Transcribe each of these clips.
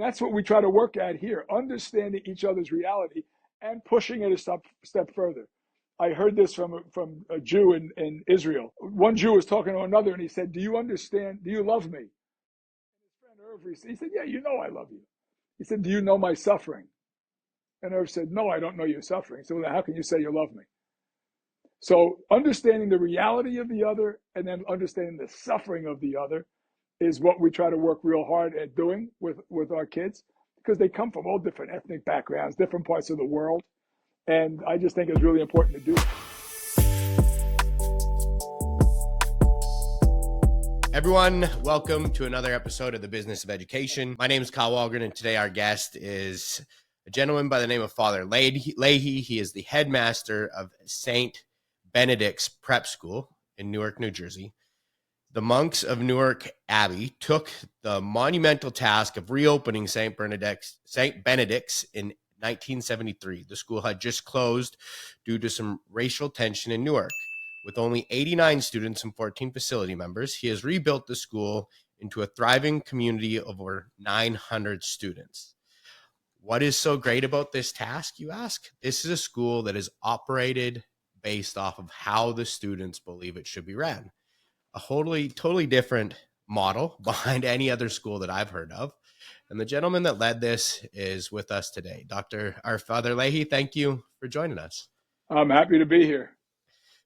That's what we try to work at here, understanding each other's reality and pushing it a step further. I heard this from a Jew in Israel. One Jew was talking to another, and he said, "Do you understand? Do you love me?" And his friend Irv, he said, "Yeah, you know I love you." He said, "Do you know my suffering?" And Irv said, "No, I don't know your suffering." So how can you say you love me? So understanding the reality of the other and then understanding the suffering of the other is what we try to work real hard at doing with our kids, because they come from all different ethnic backgrounds, different parts of the world. And I just think it's really important to do that. Everyone, welcome to another episode of The Business of Education. My name is Kyle Walgren, and today our guest is a gentleman by the name of Father Leahy. He is the headmaster of St. Benedict's Prep School in Newark, New Jersey. The monks of Newark Abbey took the monumental task of reopening St. Benedict's in 1973. The school had just closed due to some racial tension in Newark. With only 89 students and 14 facility members, he has rebuilt the school into a thriving community of over 900 students. What is so great about this task, you ask? This is a school that is operated based off of how the students believe it should be ran. A totally different model behind any other school that I've heard of. And the gentleman that led this is with us today. Father Leahy, thank you for joining us. I'm happy to be here.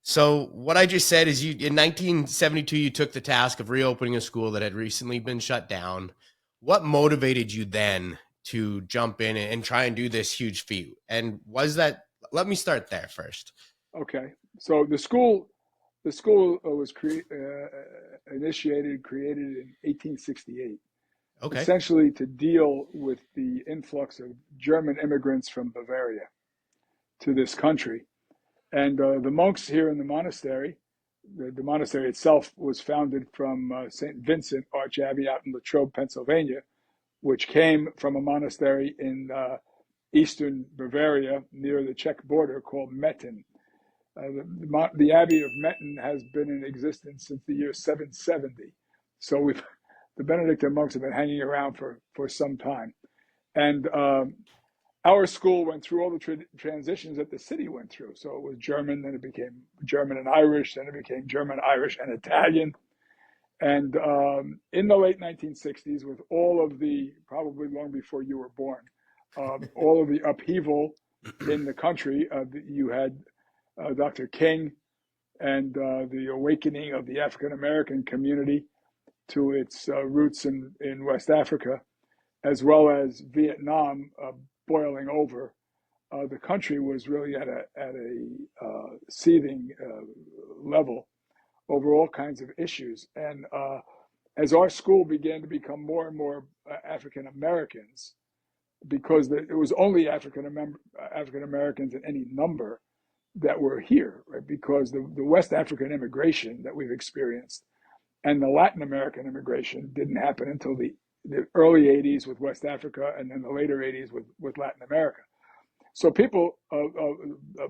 So what I just said is in 1972, you took the task of reopening a school that had recently been shut down. What motivated you then to jump in and try and do this huge feat? And let me start there first. Okay. So the school was created in 1868. Okay. Essentially to deal with the influx of German immigrants from Bavaria to this country. And the monks here in the monastery, the monastery itself was founded from St. Vincent Arch Abbey out in Latrobe, Pennsylvania, which came from a monastery in eastern Bavaria near the Czech border called Metten. The Abbey of Metten has been in existence since the year 770. So the Benedictine monks have been hanging around for some time. And our school went through all the transitions that the city went through. So it was German, then it became German and Irish, then it became German, Irish, and Italian. And in the late 1960s, with all of the, probably long before you were born, all of the upheaval in the country, you had Dr. King and the awakening of the African-American community to its roots in West Africa, as well as Vietnam boiling over. The country was really at a seething level over all kinds of issues. And as our school began to become more and more African Americans, because it was only African Americans in any number that were here, right? Because the West African immigration that we've experienced and the Latin American immigration didn't happen until the early 80s with West Africa, and then the later 80s with Latin America. So people,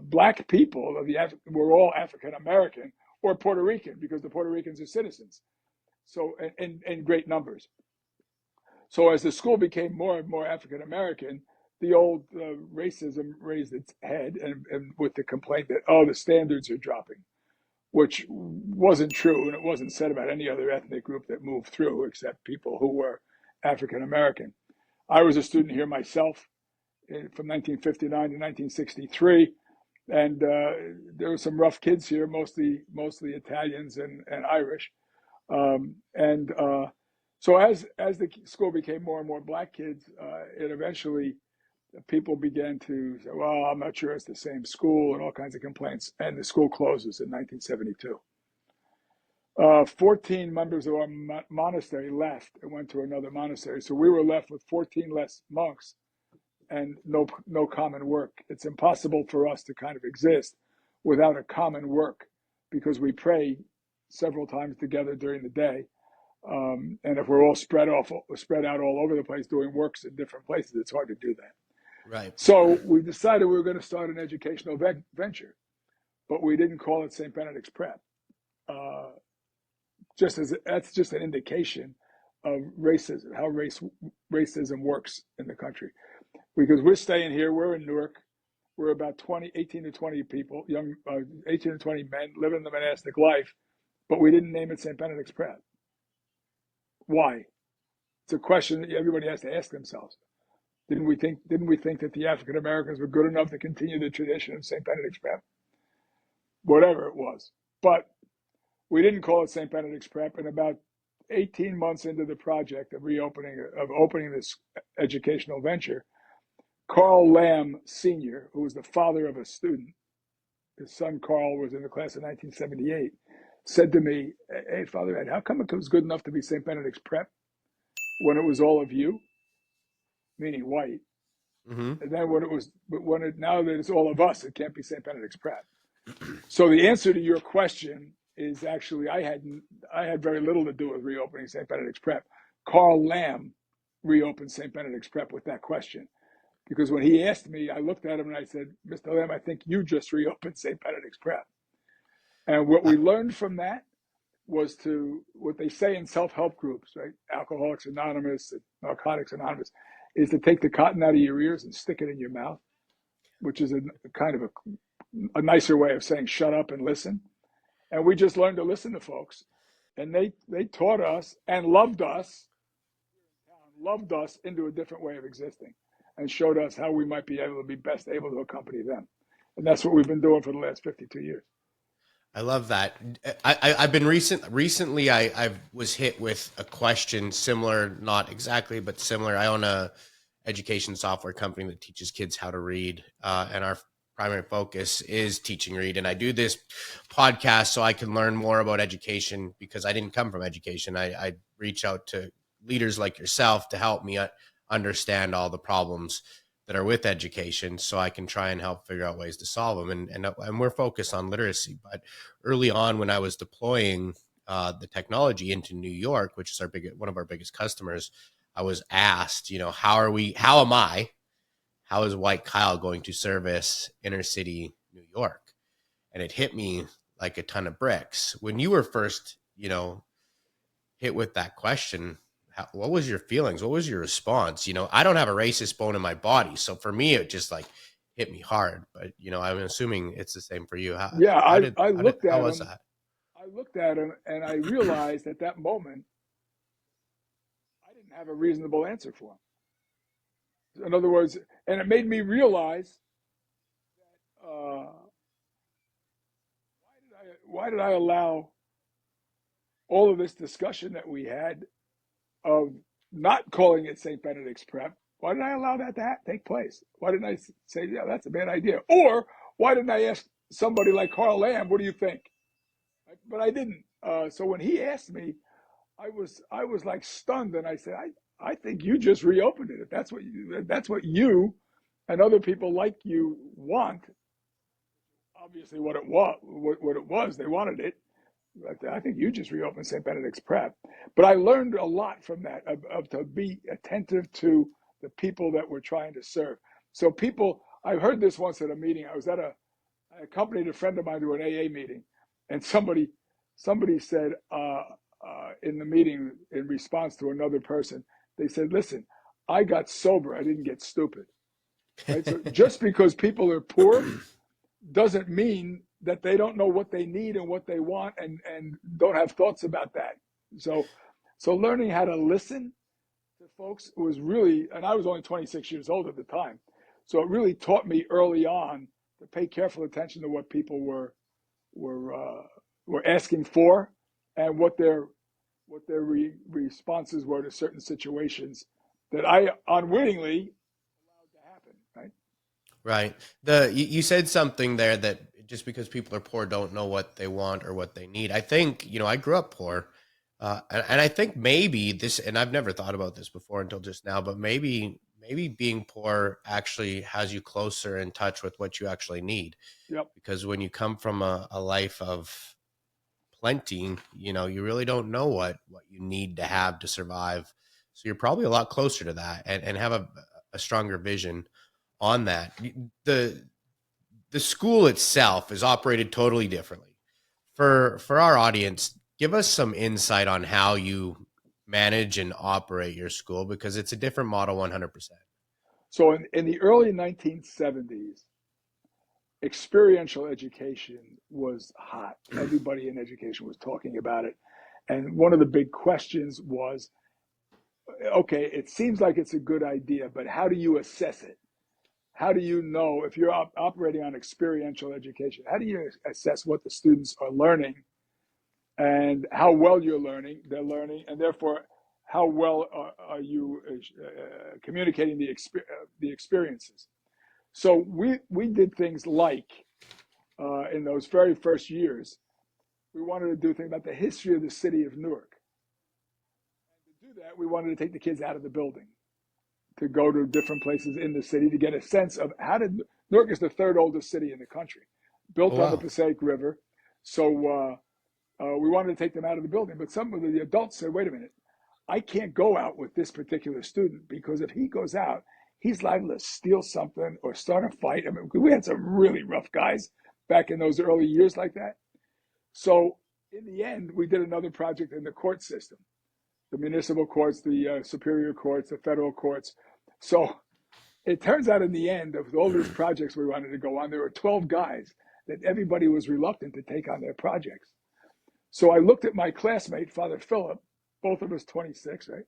black people were all African American or Puerto Rican, because the Puerto Ricans are citizens. So in great numbers. So as the school became more and more African American, the old racism raised its head, and with the complaint that, the standards are dropping, which wasn't true, and it wasn't said about any other ethnic group that moved through except people who were African American. I was a student here myself from 1959 to 1963, and there were some rough kids here, mostly Italians and Irish. So as the school became more and more black kids, it eventually, people began to say, well, I'm not sure it's the same school, and all kinds of complaints, and the school closes in 1972. 14 members of our monastery left and went to another monastery. So we were left with 14 less monks and no common work. It's impossible for us to kind of exist without a common work, because we pray several times together during the day. And if we're all spread out all over the place doing works in different places, it's hard to do that. Right. So we decided we were going to start an educational venture, but we didn't call it St. Benedict's Prep. That's just an indication of racism, how racism works in the country. Because we're staying here, we're in Newark, we're about 18 to 20 people, 18 to 20 men living the monastic life, but we didn't name it St. Benedict's Prep. Why? It's a question that everybody has to ask themselves. Didn't we think that the African Americans were good enough to continue the tradition of St. Benedict's Prep? Whatever it was. But we didn't call it St. Benedict's Prep. And about 18 months into the project of opening this educational venture, Carl Lamb Sr., who was the father of a student, his son Carl was in the class of 1978, said to me, "Hey, Father Ed, how come it was good enough to be St. Benedict's Prep when it was all of you," meaning white, Mm-hmm. and then now that it's all of us, it can't be St. Benedict's Prep. So the answer to your question is actually I had very little to do with reopening St. Benedict's Prep. Carl Lamb reopened St. Benedict's Prep with that question. Because when he asked me, I looked at him and I said, "Mr. Lamb, I think you just reopened St. Benedict's Prep." And what we learned from that was what they say in self-help groups, right? Alcoholics Anonymous, Narcotics Anonymous, is to take the cotton out of your ears and stick it in your mouth, which is a kind of a nicer way of saying shut up and listen. And we just learned to listen to folks. And they taught us and loved us into a different way of existing and showed us how we might be best able to accompany them. And that's what we've been doing for the last 52 years. I love that. I've been recently I was hit with a question similar, not exactly, but similar. I own a education software company that teaches kids how to read. And our primary focus is teaching read. And I do this podcast so I can learn more about education because I didn't come from education. I reach out to leaders like yourself to help me understand all the problems that are with education so I can try and help figure out ways to solve them. And we're focused on literacy. But early on when I was deploying the technology into New York, which is one of our biggest customers, I was asked, how is White Kyle going to service inner city New York? And it hit me like a ton of bricks. When you were first, hit with that question, what was your feelings? What was your response? I don't have a racist bone in my body. So for me, it just like hit me hard. But, I'm assuming it's the same for you. I looked at was him. that? I looked at him and I realized at that moment, I didn't have a reasonable answer for him. In other words, and it made me realize that why did I allow all of this discussion that we had of not calling it St. Benedict's Prep? Why did I allow that to take place? Why didn't I say, yeah, that's a bad idea? Or why didn't I ask somebody like Carl Lamb, what do you think? But I didn't. So when he asked me, I was like stunned, and I said, I think you just reopened it. If that's what you and other people like you want. Obviously, what it was, they wanted it. But I think you just reopened St. Benedict's Prep. But I learned a lot from that of to be attentive to the people that we're trying to serve. So I heard this once at a meeting. I accompanied a friend of mine to an AA meeting, and somebody said in the meeting in response to another person, they said, "Listen, I got sober. I didn't get stupid." Right. So just because people are poor doesn't mean that they don't know what they need and what they want and don't have thoughts about that. So learning how to listen to folks was really, and I was only 26 years old at the time, so it really taught me early on to pay careful attention to what people were asking for and what their responses were to certain situations that I unwittingly allowed to happen. Right. Right. You said something there that just because people are poor don't know what they want or what they need. I think, I grew up poor. And I think maybe this, and I've never thought about this before until just now, but maybe being poor actually has you closer in touch with what you actually need. Yep. Because when you come from a life of plenty, you really don't know what you need to have to survive. So you're probably a lot closer to that and have a stronger vision on that. The school itself is operated totally differently. For our audience, give us some insight on how you manage and operate your school, because it's a different model 100%. So in the early 1970s, experiential education was hot. Everybody in education was talking about it. And one of the big questions was, okay, it seems like it's a good idea, but how do you assess it? How do you know if you're operating on experiential education? How do you assess what the students are learning and how well they're learning, and therefore how well are you communicating the experiences? So we did things like in those very first years, we wanted to do things about the history of the city of Newark. And to do that, we wanted to take the kids out of the building to go to different places in the city to get a sense of Newark is the third oldest city in the country, Oh, built on the wow. Passaic River. So we wanted to take them out of the building, but some of the adults said, wait a minute, I can't go out with this particular student because if he goes out, he's liable to steal something or start a fight. I mean, we had some really rough guys back in those early years like that. So in the end, we did another project in the court system, the municipal courts, the superior courts, the federal courts. So it turns out in the end of all these projects we wanted to go on, there were 12 guys that everybody was reluctant to take on their projects. So I looked at my classmate, Father Philip, both of us 26, right?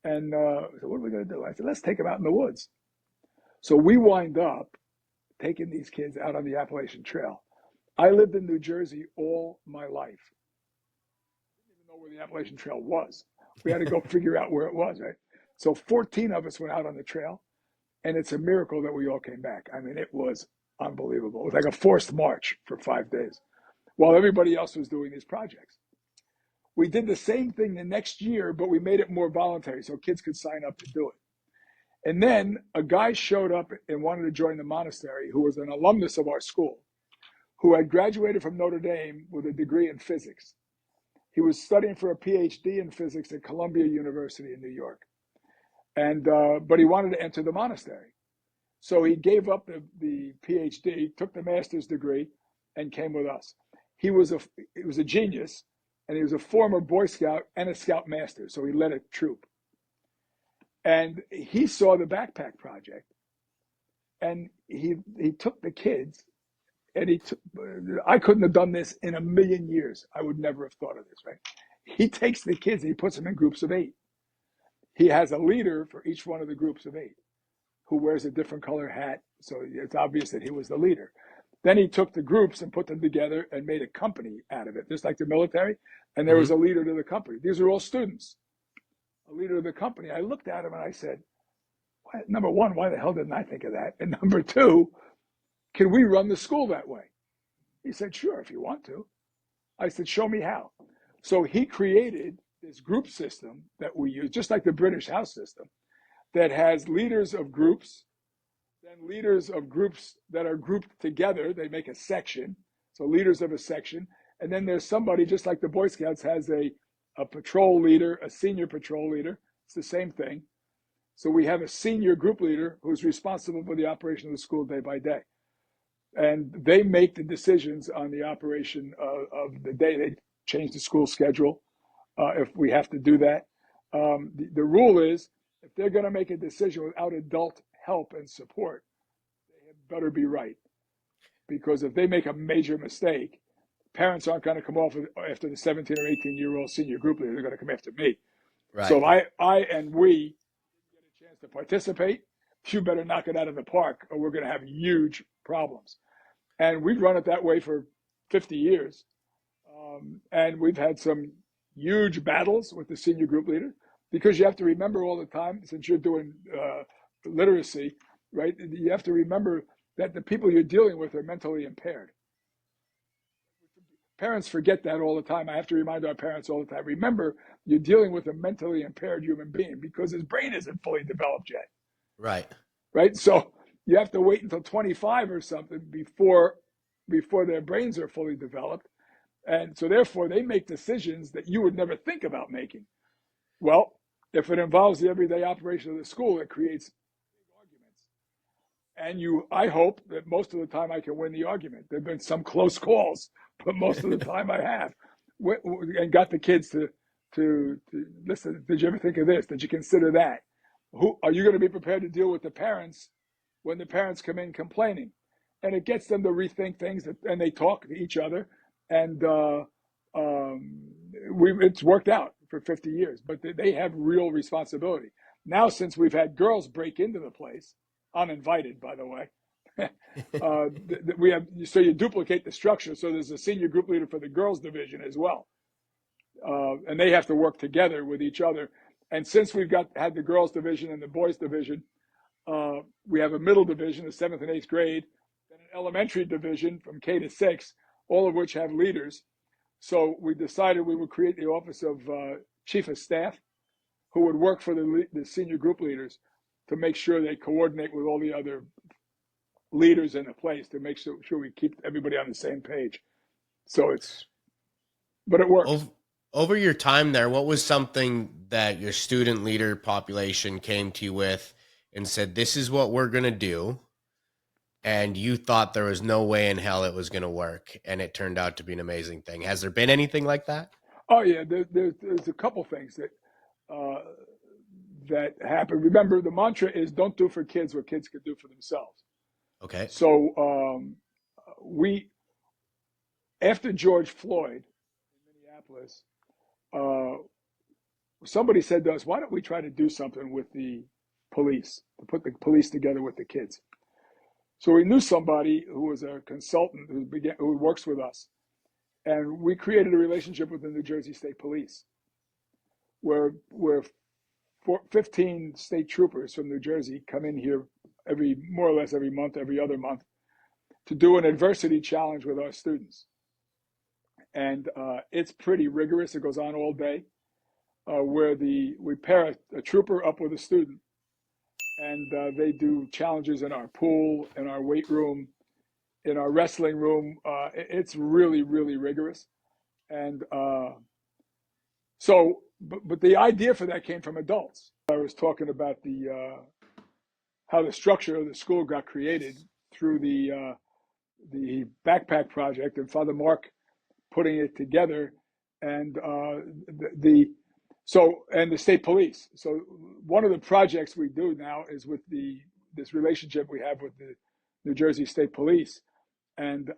And so what are we going to do? I said, let's take them out in the woods. So we wind up taking these kids out on the Appalachian Trail. I lived in New Jersey all my life. I didn't even know where the Appalachian Trail was. We had to go figure out where it was, right? So 14 of us went out on the trail, and it's a miracle that we all came back. I mean, it was unbelievable. It was like a forced march for 5 days while everybody else was doing these projects. We did the same thing the next year, but we made it more voluntary so kids could sign up to do it. And then a guy showed up and wanted to join the monastery who was an alumnus of our school, who had graduated from Notre Dame with a degree in physics. He was studying for a PhD in physics at Columbia University in New York. And but he wanted to enter the monastery. So he gave up the PhD, took the master's degree, and came with us. He was a genius, and he was a former Boy Scout and a Scout Master, so he led a troop. And he saw the backpack project, and he took the kids, and I couldn't have done this in a million years. I would never have thought of this, right? He takes the kids and he puts them in groups of 8. He has a leader for each one of the groups of 8 who wears a different color hat, so it's obvious that he was the leader. Then he took the groups and put them together and made a company out of it, just like the military, and there was a leader to the company. These are all students. A leader of the company. I looked at him and I said, number one, why the hell didn't I think of that? And number two, can we run the school that way? He said, sure, if you want to. I said, show me how. So he created this group system that we use, just like the British house system, that has leaders of groups, then leaders of groups that are grouped together. They make a section, so leaders of a section. And then there's somebody, just like the Boy Scouts has a patrol leader, a senior patrol leader. It's the same thing. So we have a senior group leader who's responsible for the operation of the school day by day. And they make the decisions on the operation of the day. They change the school schedule if we have to do that. The rule is, if they're going to make a decision without adult help and support, they had better be right. Because if they make a major mistake, parents aren't going to come off after the 17 or 18-year-old senior group leader. They're going to come after me. Right. So if I and we get a chance to participate, you better knock it out of the park or we're going to have huge problems. And we've run it that way for 50 years. And we've had some huge battles with the senior group leader, because you have to remember all the time, since you're doing literacy, right? You have to remember that the people you're dealing with are mentally impaired. Parents forget that all the time. I have to remind our parents all the time. Remember, you're dealing with a mentally impaired human being because his brain isn't fully developed yet. Right. Right. So you have to wait until 25 or something before their brains are fully developed. And so therefore they make decisions that you would never think about making. Well, if it involves the everyday operation of the school, it creates arguments. And I hope that most of the time I can win the argument. There have been some close calls, but most of the time I have, and got the kids to to listen. Did you ever think of this? Did you consider that? Who are you going to be prepared to deal with the parents when the parents come in complaining? And it gets them to rethink things, and they talk to each other, and it's worked out for 50 years. But they have real responsibility now, since we've had girls break into the place, uninvited, by the way. We have, so you duplicate the structure. So there's a senior group leader for the girls division as well, and they have to work together with each other. And since we've had the girls division and the boys division, we have a middle division, the 7th and 8th grade, and an elementary division from K to 6, all of which have leaders. So we decided we would create the office of chief of staff, who would work for the senior group leaders to make sure they coordinate with all the other leaders in the place to make sure we keep everybody on the same page. So but it works. Over your time there, what was something that your student leader population came to you with and said, this is what we're going to do, and you thought there was no way in hell it was going to work, and it turned out to be an amazing thing? Has there been anything like that? Oh, yeah. There's a couple things that happen. Remember, the mantra is don't do for kids what kids could do for themselves. Okay. So after George Floyd in Minneapolis, somebody said to us, why don't we try to do something with the police, to put the police together with the kids? So we knew somebody who was a consultant who works with us, and we created a relationship with the New Jersey State Police, where 15 state troopers from New Jersey come in here more or less every month, every other month, to do an adversity challenge with our students. And it's pretty rigorous. It goes on all day, where we pair a trooper up with a student, and they do challenges in our pool, in our weight room, in our wrestling room. It's really, really rigorous. And but the idea for that came from adults. I was talking about how the structure of the school got created through the backpack project and Father Mark putting it together, and the state police. So one of the projects we do now is with this relationship we have with the New Jersey State Police, and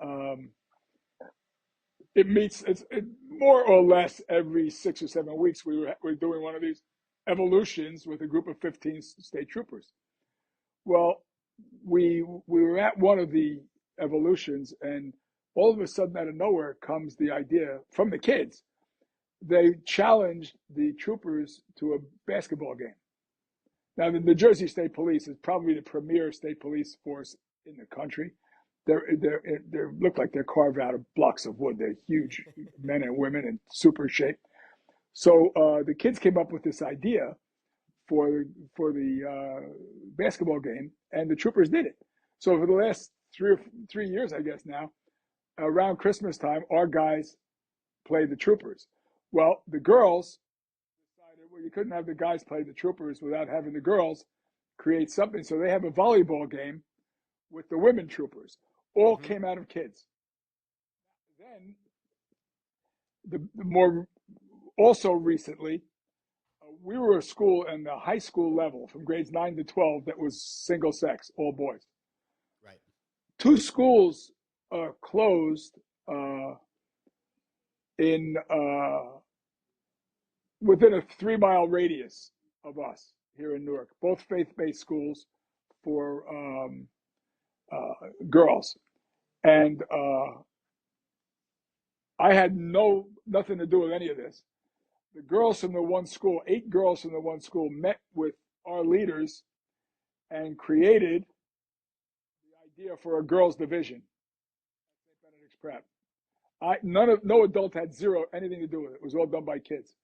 it meets more or less every 6 or 7 weeks. We're doing one of these evolutions with a group of 15 state troopers. Well, we were at one of the evolutions, and all of a sudden, out of nowhere, comes the idea from the kids. They challenged the troopers to a basketball game. Now, the New Jersey State Police is probably the premier state police force in the country. They look like they're carved out of blocks of wood. They're huge men and women in super shape. So the kids came up with this idea for the basketball game, and the troopers did it. So for the last 3 years, I guess now, around Christmas time, our guys played the troopers. Well, the girls decided, well, you couldn't have the guys play the troopers without having the girls create something. So they have a volleyball game with the women troopers. All came out of kids. Then, also recently, we were a school in the high school level from grades 9 to 12 that was single sex, all boys. Right. 2 schools closed within a 3-mile radius of us here in Newark, both faith-based schools for girls. And I had nothing to do with any of this. The girls from the one school, 8 girls from the one school, met with our leaders and created the idea for a girls' division at St. Benedict's Prep. No adult had anything to do with it. It was all done by kids.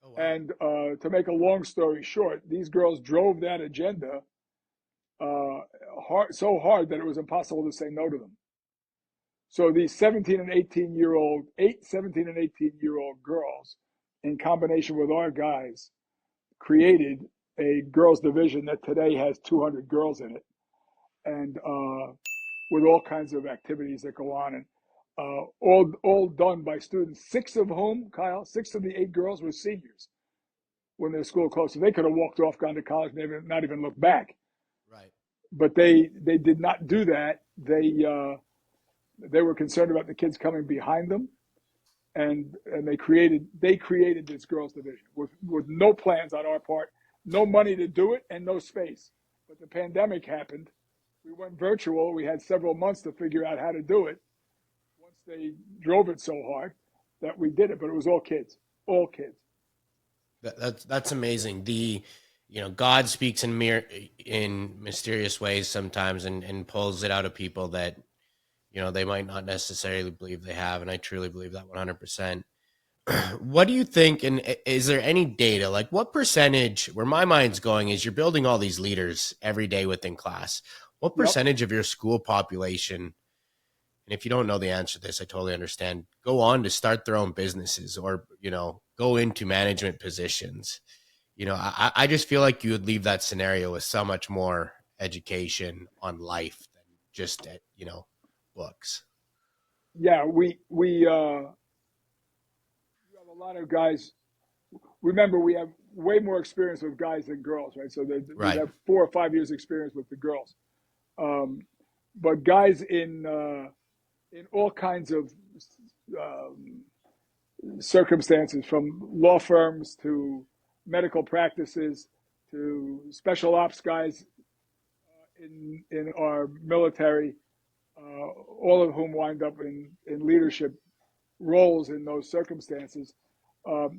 Oh, wow. And to make a long story short, these girls drove that agenda so hard that it was impossible to say no to them. So these 17 and 18-year-old girls, in combination with our guys, created a girls division that today has 200 girls in it, and with all kinds of activities that go on. And all done by students, six of whom, Kyle, six of the eight girls were seniors when their school closed. So they could have walked off, gone to college, not even looked back. Right. But they did not do that. They were concerned about the kids coming behind them, and they created this girls division with no plans on our part, no money to do it, and no space. But the pandemic happened. We went virtual. We had several months to figure out how to do it. Once they drove it so hard that we did it, but it was all kids, all kids. That's amazing. God speaks in mysterious ways sometimes, and pulls it out of people that they might not necessarily believe they have, and I truly believe that 100%. What do you think, and is there any data, like what percentage, where my mind's going is you're building all these leaders every day within class, what percentage of your school population, and if you don't know the answer to this, I totally understand, go on to start their own businesses or go into management positions? I just feel like you would leave that scenario with so much more education on life than just books. Yeah, we have a lot of guys. Remember, we have way more experience with guys than girls, right? So we Right. have 4 or 5 years experience with the girls, but guys in all kinds of um, circumstances, from law firms to medical practices to special ops guys in our military, all of whom wind up in leadership roles in those circumstances,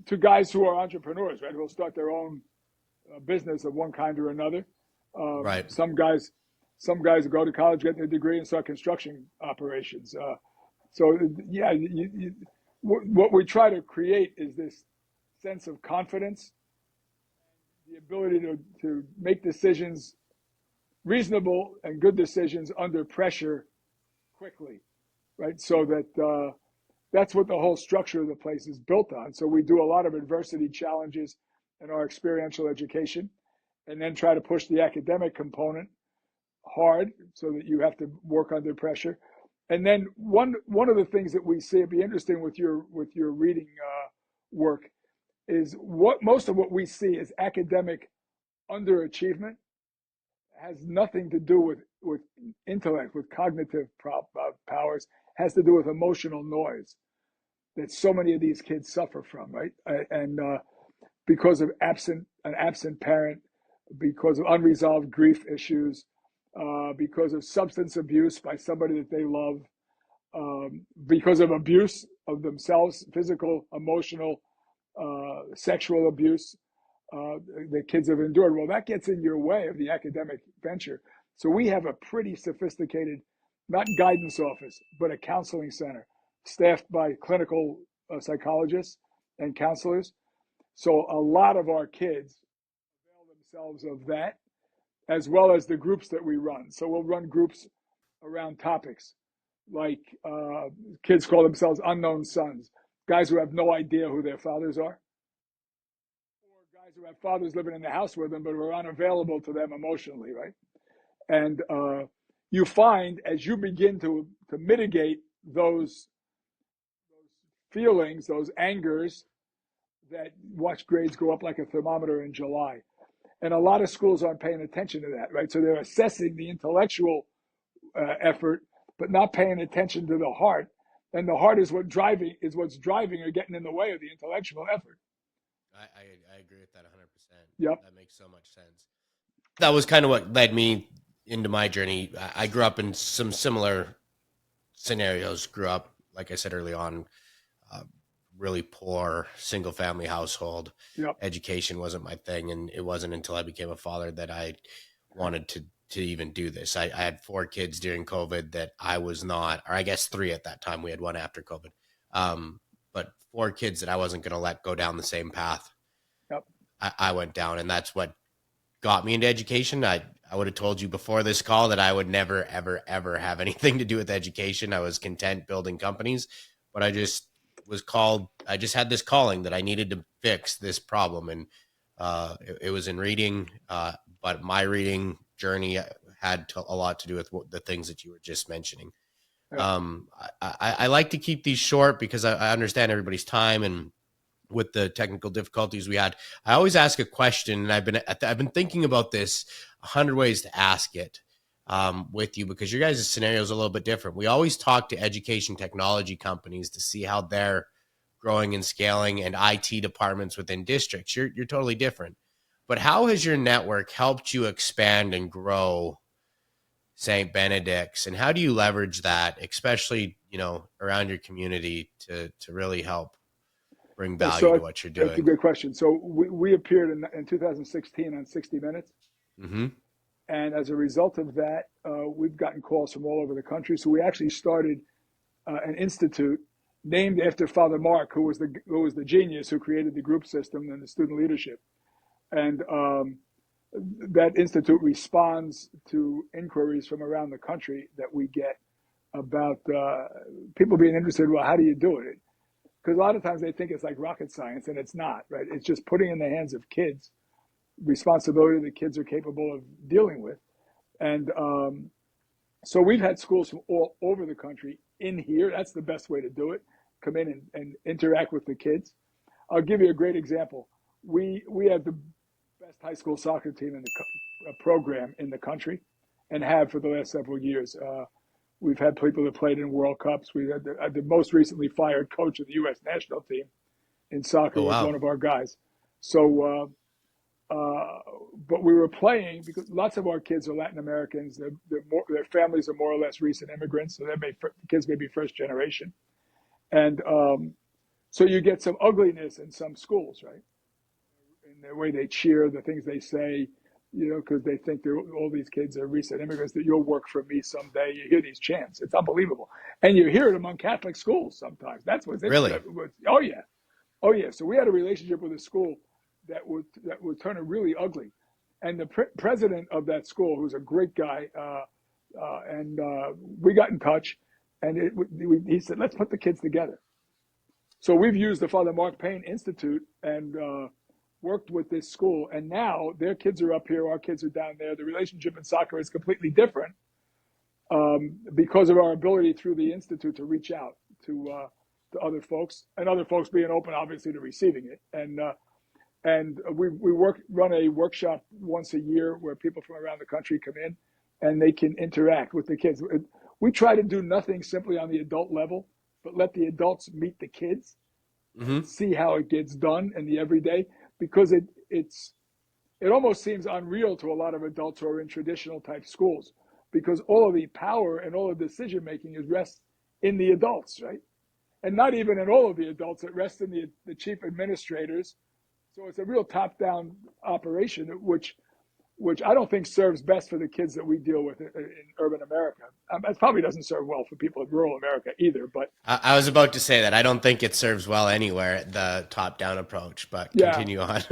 to guys who are entrepreneurs, right? Who'll start their own business of one kind or another. Right. Some guys go to college, get their degree, and start construction operations. So yeah, what we try to create is this sense of confidence, the ability to make decisions, reasonable and good decisions under pressure quickly, right? So that that's what the whole structure of the place is built on. So we do a lot of adversity challenges in our experiential education, and then try to push the academic component hard so that you have to work under pressure. And then one of the things that we see, it'd be interesting with your reading work, is what most of what we see is academic underachievement has nothing to do with intellect, with cognitive powers, has to do with emotional noise that so many of these kids suffer from, right? And because of an absent parent, because of unresolved grief issues, because of substance abuse by somebody that they love, because of abuse of themselves, physical, emotional, sexual abuse that kids have endured. Well, that gets in your way of the academic venture. So we have a pretty sophisticated, not guidance office, but a counseling center staffed by clinical psychologists and counselors. So a lot of our kids avail themselves of that, as well as the groups that we run. So we'll run groups around topics like kids call themselves unknown sons, guys who have no idea who their fathers are, or guys who have fathers living in the house with them but who are unavailable to them emotionally, right? And you find as you begin to mitigate those feelings, those angers, that watch grades go up like a thermometer in July. And a lot of schools aren't paying attention to that, right? So they're assessing the intellectual effort, but not paying attention to the heart. And the heart is what's driving or getting in the way of the intellectual effort. I agree with that 100%. Yep. That makes so much sense. That was kind of what led me into my journey. I grew up in some similar scenarios. Grew up, like I said early on, really poor single family household. Yep. Education wasn't my thing, and it wasn't until I became a father that I wanted to even do this. I had 4 kids during COVID that I was not, or I guess 3 at that time. We had 1 after COVID. But 4 kids that I wasn't going to let go down the same path Yep. I went down, and that's what got me into education. I would have told you before this call that I would never, ever, ever have anything to do with education. I was content building companies, but I just had this calling that I needed to fix this problem. And it was in reading, but my reading journey had a lot to do with the things that you were just mentioning. Yeah. I like to keep these short because I understand everybody's time, and with the technical difficulties we had, I always ask a question, and I've been thinking about this 100 ways to ask it with you, because your guys' scenario is a little bit different. We always talk to education technology companies to see how they're growing and scaling, and IT departments within districts. You're totally different. But how has your network helped you expand and grow St. Benedict's, and how do you leverage that, especially, around your community, to really help bring value to So what you're it's a doing? good question. So we appeared in 2016 on 60 Minutes. Mm-hmm. And as a result of that, we've gotten calls from all over the country. So we actually started an institute named after Father Mark, who was the genius who created the group system and the student leadership. And that institute responds to inquiries from around the country that we get about people being interested. Well, how do you do it? Because a lot of times they think it's like rocket science, and it's not, right? It's just putting in the hands of kids responsibility that kids are capable of dealing with. And so we've had schools from all over the country in here. That's the best way to do it. Come in and interact with the kids. I'll give you a great example. We have the best high school soccer team in the program in the country, and have for the last several years. We've had people that played in World Cups. We had the most recently fired coach of the U.S. national team in soccer Oh, was wow. one of our guys. So, but we were playing because lots of our kids are Latin Americans. Their families are more or less recent immigrants, so kids may be first generation, and so you get some ugliness in some schools, right? In the way they cheer, the things they say, because they think all these kids are recent immigrants, that you'll work for me someday. You hear these chants. It's unbelievable. And you hear it among Catholic schools sometimes. That's what's Really? interesting. Oh, yeah. Oh, yeah. So we had a relationship with a school that would turn really ugly. And the president of that school, who's a great guy, and we got in touch, and he said, let's put the kids together. So we've used the Father Mark Payne Institute and worked with this school, and now their kids are up here, our kids are down there. The relationship in soccer is completely different because of our ability through the institute to reach out to other folks, and other folks being open, obviously, to receiving it. And we run a workshop once a year where people from around the country come in, and they can interact with the kids. We try to do nothing simply on the adult level, but let the adults meet the kids Mm-hmm. and see how it gets done in the everyday, because it almost seems unreal to a lot of adults who are in traditional type schools, because all of the power and all of the decision making is rests in the adults, right? And not even in all of the adults, it rests in the chief administrators. So it's a real top down operation, which I don't think serves best for the kids that we deal with in urban America. It probably doesn't serve well for people in rural America either. But I was about to say that I don't think it serves well anywhere, the top-down approach, but yeah, continue on.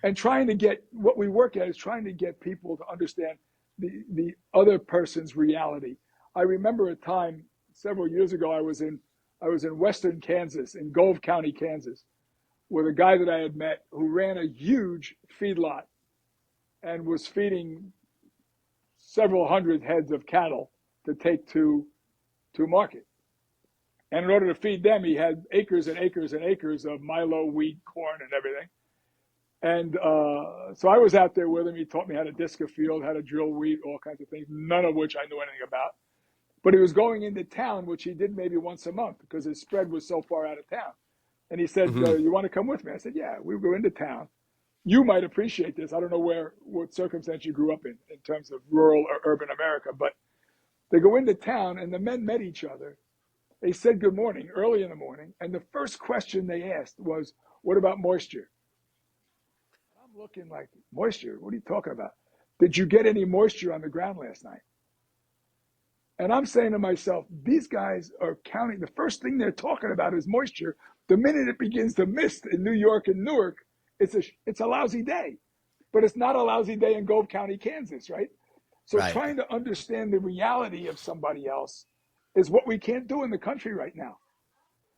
and trying to get what we work at is trying to get people to understand the other person's reality. I remember a time several years ago. I was in western Kansas, in Gove County, Kansas, with a guy that I had met who ran a huge feedlot and was feeding several hundred heads of cattle to take to market. And in order to feed them, he had acres and acres and acres of milo, wheat, corn, and everything. And so I was out there with him. He taught me how to disc a field, how to drill wheat, all kinds of things, none of which I knew anything about. But he was going into town, which he did maybe once a month because his spread was so far out of town. And he said, Mm-hmm. you want to come with me? I said, yeah, we go into town. You might appreciate this. I don't know what circumstance you grew up in terms of rural or urban America, but they go into town and the men met each other. They said good morning early in the morning. And the first question they asked was, what about moisture? I'm looking like, moisture? What are you talking about? Did you get any moisture on the ground last night? And I'm saying to myself, these guys are counting. The first thing they're talking about is moisture. The minute it begins to mist in New York and Newark, it's a lousy day. But it's not a lousy day in Gove County, Kansas, right? So Right. trying to understand the reality of somebody else is what we can't do in the country right now.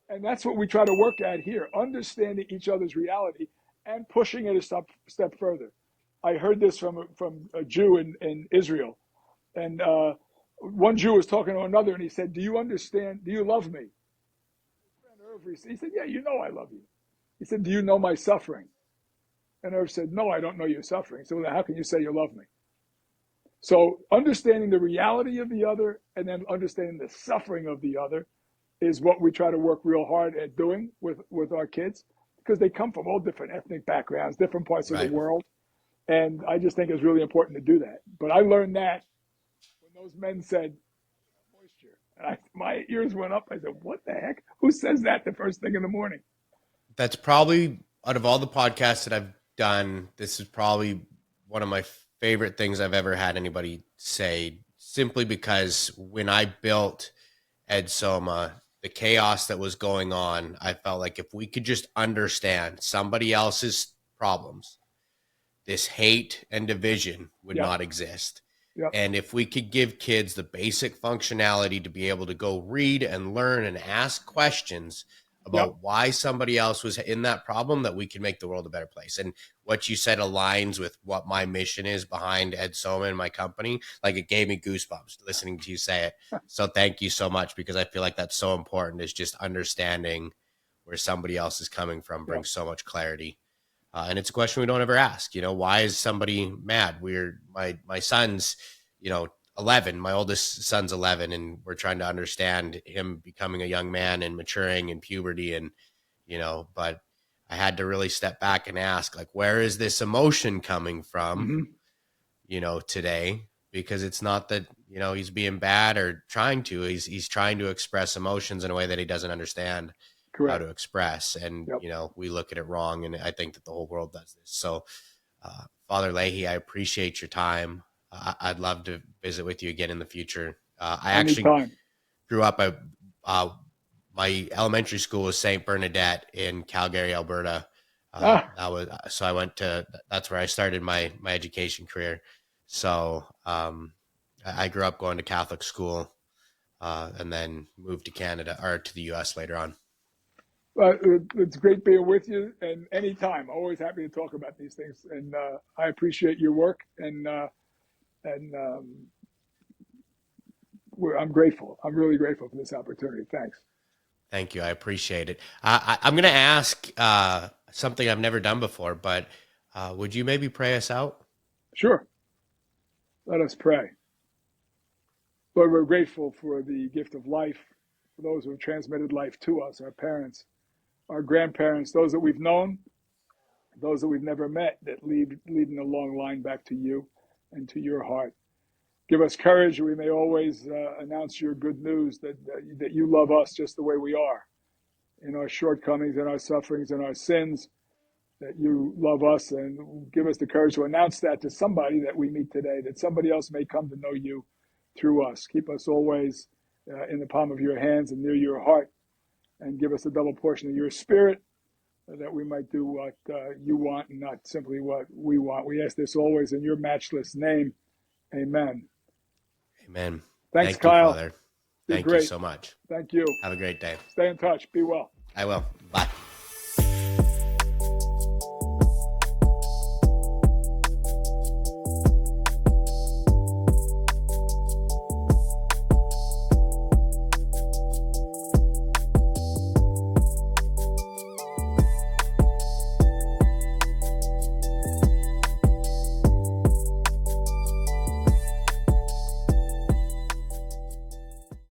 And that's what we try to work at here, understanding each other's reality and pushing it a step further. I heard this from a Jew in Israel, and one Jew was talking to another, and he said, "Do you understand? Do you love me?" He said, "Yeah, you know I love you." He said, "Do you know my suffering?" And Irv said, "No, I don't know your suffering. So how can you say you love me?" So understanding the reality of the other and then understanding the suffering of the other is what we try to work real hard at doing with our kids, because they come from all different ethnic backgrounds, different parts of the Right. world. And I just think it's really important to do that. But I learned that when those men said moisture, and my ears went up. I said, "What the heck? Who says that the first thing in the morning?" That's probably, out of all the podcasts that I've done, this is probably one of my favorite things I've ever had anybody say, simply because when I built Edsoma, the chaos that was going on, I felt like if we could just understand somebody else's problems, this hate and division would Yep. not exist. Yep. And if we could give kids the basic functionality to be able to go read and learn and ask questions Yep. about why somebody else was in that problem, that we can make the world a better place. And what you said aligns with what my mission is behind Edsoma and my company. Like, it gave me goosebumps listening to you say it. So thank you so much, because I feel like that's so important, is just understanding where somebody else is coming from brings so much clarity. And it's a question we don't ever ask. Why is somebody mad? My son's, 11. My oldest son's 11, and we're trying to understand him becoming a young man and maturing in puberty, and but I had to really step back and ask, like, where is this emotion coming from? Today, because it's not that he's being bad or trying to. He's trying to express emotions in a way that he doesn't understand how Correct. to express, and Yep. we look at it wrong, and I think that the whole world does this. So Father Leahy, I appreciate your time. I'd love to visit with you again in the future. I actually Anytime. grew up, my elementary school was St. Bernadette in Calgary, Alberta. So that's where I started my education career. So I grew up going to Catholic school, and then moved to Canada, or to the US later on. It's great being with you, and anytime. Always happy to talk about these things. And I appreciate your work, and I'm grateful. I'm really grateful for this opportunity. Thanks. Thank you. I appreciate it. I'm going to ask something I've never done before, but would you maybe pray us out? Sure. Let us pray. Lord, we're grateful for the gift of life, for those who have transmitted life to us, our parents, our grandparents, those that we've known, those that we've never met, that lead in a long line back to you and to your heart. Give us courage. We may always announce your good news, that you love us just the way we are, in our shortcomings, in our sufferings, in our sins, that you love us, and give us the courage to announce that to somebody that we meet today, that somebody else may come to know you through us. Keep us always in the palm of your hands and near your heart, and give us a double portion of your spirit, that we might do what you want and not simply what we want. We ask this always in your matchless name. Amen. Amen. Thanks, Thank you, Kyle. Father. You're Thank you great. so much. Thank you. Have a great day. Stay in touch. Be well. I will.